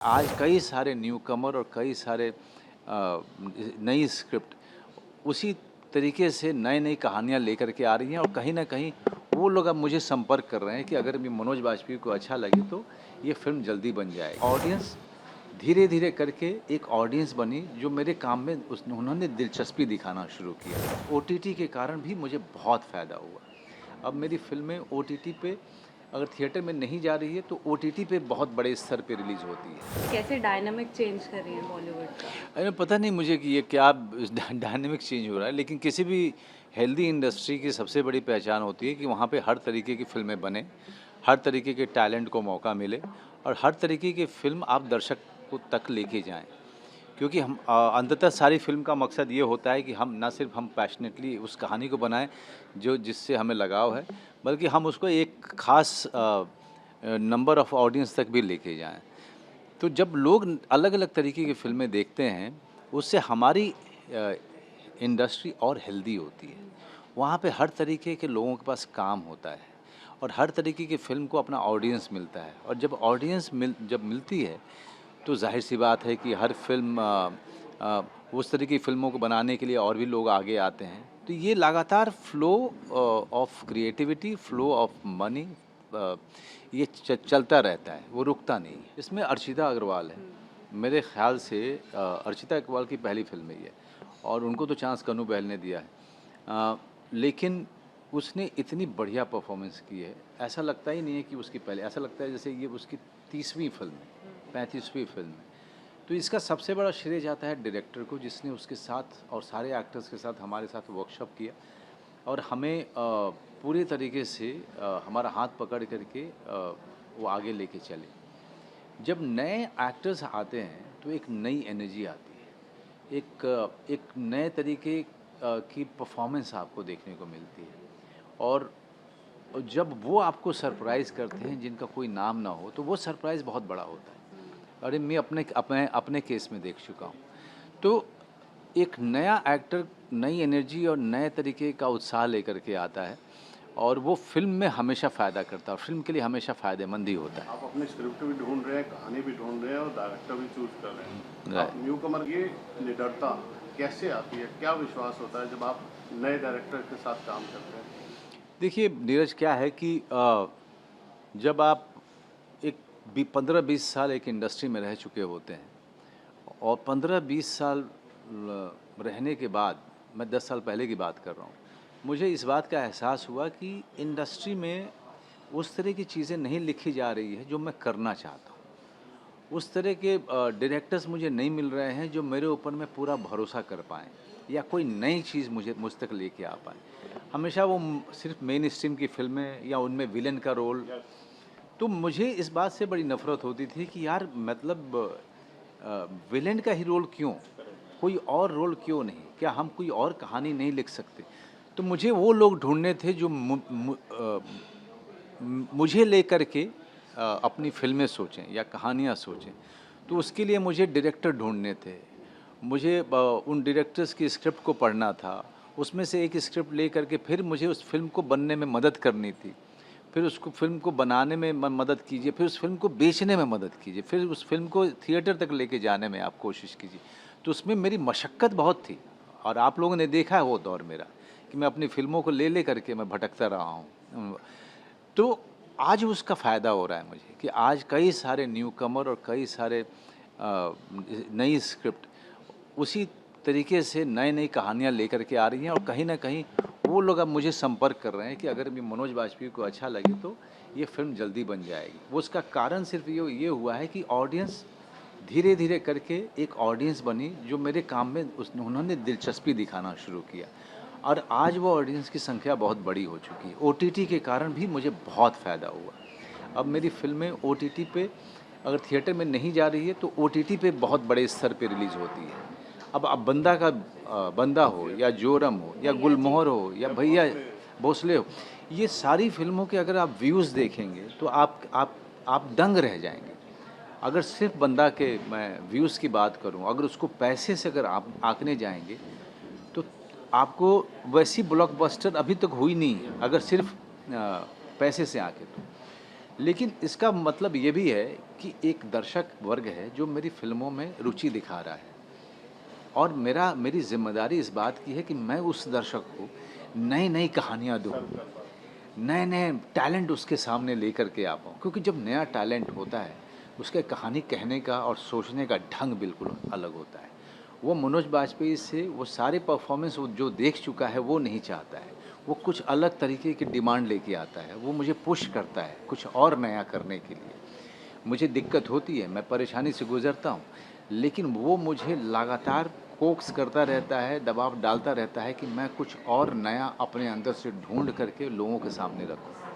आज कई सारे न्यूकमर और कई सारे नई स्क्रिप्ट उसी तरीके से नई-नई कहानियाँ लेकर के आ रही हैं और कहीं न कहीं वो लोग अब मुझे संपर्क कर रहे हैं कि अगर ये मनोज वाजपेयी को अच्छा लगे तो ये फ़िल्म जल्दी बन जाएगी। ऑडियंस धीरे-धीरे करके एक ऑडियंस बनी जो मेरे काम में उन्होंने दिलचस्पी दिखाना शुरू किया। ओटीटी के कारण भी मुझे बहुत फ़ायदा हुआ। अब मेरी फ़िल्में ओटीटी पे अगर थिएटर में नहीं जा रही है तो ओटीटी पे बहुत बड़े स्तर पे रिलीज़ होती है। कैसे डायनामिक चेंज कर रही है बॉलीवुड का? अरे पता नहीं मुझे कि ये क्या डायनेमिक चेंज हो रहा है, लेकिन किसी भी हेल्दी इंडस्ट्री की सबसे बड़ी पहचान होती है कि वहाँ पे हर तरीके की फ़िल्में बने, हर तरीके के टैलेंट को मौका मिले और हर तरीके की फ़िल्म आप दर्शक को तक लेके जाएँ। क्योंकि अंततः सारी फ़िल्म का मकसद ये होता है कि हम ना सिर्फ़ हम पैशनेटली उस कहानी को बनाएँ जो जिससे हमें लगाव है, बल्कि हम उसको एक ख़ास नंबर ऑफ़ ऑडियंस तक भी लेके जाएँ। तो जब लोग अलग-अलग तरीके की फ़िल्में देखते हैं, उससे हमारी अ, इंडस्ट्री और हेल्दी होती है। वहाँ पे हर तरीके के लोगों के पास काम होता है और हर तरीके की फ़िल्म को अपना ऑडियंस मिलता है और जब मिलती है, तो ज़ाहिर-सी बात है कि हर फ़िल्म उस तरह की फ़िल्मों को बनाने के लिए और भी लोग आगे आते हैं। तो ये लगातार flow of creativity, flow of money uh, ये चलता रहता है, वो रुकता नहीं है। इसमें अर्चिता अग्रवाल है। मेरे ख़्याल से अर्चिता अग्रवाल की पहली फ़िल्म है ये और उनको तो चांस कन्नू बैल ने दिया है। लेकिन उसने इतनी बढ़िया परफ़ॉर्मेंस की है, ऐसा लगता ही नहीं है कि उसकी पहले ऐसा लगता है जैसे ये उसकी 30वीं फ़िल्म है, 35वीं फ़िल्म है। तो इसका सबसे बड़ा श्रेय जाता है डायरेक्टर को जिसने उसके साथ और सारे एक्टर्स के साथ हमारे साथ वर्कशॉप किया और हमें पूरे तरीके से हमारा हाथ पकड़ करके वो आगे लेके चले। जब नए एक्टर्स आते हैं तो एक नई एनर्जी आती है, एक नए तरीके की परफॉर्मेंस आपको देखने को मिलती है और जब वो आपको सरप्राइज़ करते हैं जिनका कोई नाम ना हो तो वो सरप्राइज़ बहुत बड़ा होता है। अरे मैं अपने अपने केस में देख चुका हूँ। तो एक नया एक्टर नई एनर्जी और नए तरीके का उत्साह लेकर के आता है और वो फ़िल्म में हमेशा फ़ायदा करता है और फ़िल्म के लिए हमेशा फ़ायदेमंद ही होता है। आप अपने स्क्रिप्ट भी ढूँढ रहे हैं, कहानी भी ढूँढ रहे हैं और डायरेक्टर भी चूज़ कर रहे हैं। राइट। आप न्यूकमर ये निडरता कैसे आती है? क्या विश्वास होता है जब आप नए डायरेक्टर के साथ काम करते हैं? देखिए नीरज क्या है कि जब आप एक 15-20 साल एक इंडस्ट्री में रह चुके होते हैं और 15-20 साल रहने के बाद मैं 10 साल पहले की बात कर रहा हूँ, मुझे इस बात का एहसास हुआ कि इंडस्ट्री में उस तरह की चीज़ें नहीं लिखी जा रही है जो मैं करना चाहता हूँ। उस तरह के डायरेक्टर्स मुझे नहीं मिल रहे हैं जो मेरे ऊपर में पूरा भरोसा कर पाएँ या कोई नई चीज़ मुझ तक लेके आ पाएँ। हमेशा वो सिर्फ़ मेन स्ट्रीम की फ़िल्में या उनमें विलेन का रोल। तो मुझे इस बात से बड़ी नफ़रत होती थी कि यार मतलब विलेन का ही रोल क्यों? कोई और रोल क्यों नहीं? क्या हम कोई और कहानी नहीं लिख सकते? तो मुझे वो लोग ढूँढने थे जो मुझे लेकर के अपनी फ़िल्में सोचें या कहानियाँ सोचें। तो उसके लिए मुझे डायरेक्टर ढूँढने थे। मुझे उन डायरेक्टर्स की स्क्रिप्ट को पढ़ना था। उसमें से एक स्क्रिप्ट लेकर के फिर मुझे उस फ़िल्म को बनने में मदद करनी थी। फिर उसको फ़िल्म को बनाने में मदद कीजिए, फिर उस फ़िल्म को बेचने में मदद कीजिए, फिर उस फ़िल्म को थिएटर तक लेके जाने में आप कोशिश कीजिए। तो उसमें मेरी मशक्कत बहुत थी और आप लोगों ने देखा है वो दौर मेरा कि मैं अपनी फ़िल्मों को ले करके मैं भटकता रहा हूँ। तो आज उसका फ़ायदा हो रहा है मुझे कि आज कई सारे न्यूकमर और कई सारे नई स्क्रिप्ट उसी तरीके से नई-नई कहानियाँ लेकर के आ रही हैं और कहीं न कहीं वो लोग अब मुझे संपर्क कर रहे हैं कि अगर ये मनोज वाजपेयी को अच्छा लगे तो ये फ़िल्म जल्दी बन जाएगी। वो उसका कारण सिर्फ़ ये हुआ है कि ऑडियंस धीरे-धीरे करके एक ऑडियंस बनी जो मेरे काम में उन्होंने दिलचस्पी दिखाना शुरू किया और आज वो ऑडियंस की संख्या बहुत बड़ी हो चुकी है। ओटीटी के कारण भी मुझे बहुत फ़ायदा हुआ। अब मेरी फ़िल्में ओटीटी पे अगर थिएटर में नहीं जा रही है तो ओटीटी पे बहुत बड़े स्तर पे रिलीज़ होती है। अब बंदा हो या जोरम हो या भैया जी। गुलमोहर हो या या भैया भोसले भोसले हो, ये सारी फ़िल्मों के अगर आप व्यूज़ देखेंगे तो आप दंग रह जाएँगे। अगर सिर्फ़ बंदा के मैं व्यूज़ की बात करूँ, अगर उसको पैसे से अगर आप आँकने जाएँगे, तो आपको वैसी ब्लॉकबस्टर अभी तक हुई नहीं है, अगर सिर्फ़ पैसे से आँके तो। लेकिन इसका मतलब ये भी है कि एक दर्शक वर्ग है जो मेरी फ़िल्मों में रुचि दिखा रहा है और मेरी ज़िम्मेदारी इस बात की है कि मैं उस दर्शक को नई-नई कहानियाँ दूँ, नए-नए टैलेंट उसके सामने लेकर के आ पाऊँ। क्योंकि जब नया टैलेंट होता है, उसके कहानी कहने का और सोचने का ढंग बिल्कुल अलग होता है। वो मनोज बाजपेयी से वो सारे परफ़ॉर्मेंस वो जो देख चुका है, वो नहीं चाहता है। वो कुछ अलग तरीके की डिमांड लेके आता है, वो मुझे पुश करता है, कुछ और नया करने के लिए। मुझे दिक्कत होती है, मैं परेशानी से गुज़रता हूँ, लेकिन वो मुझे लगातार कोक्स करता रहता है, दबाव डालता रहता है कि मैं कुछ और नया अपने अंदर से ढूँढ करके लोगों के सामने रखूँ।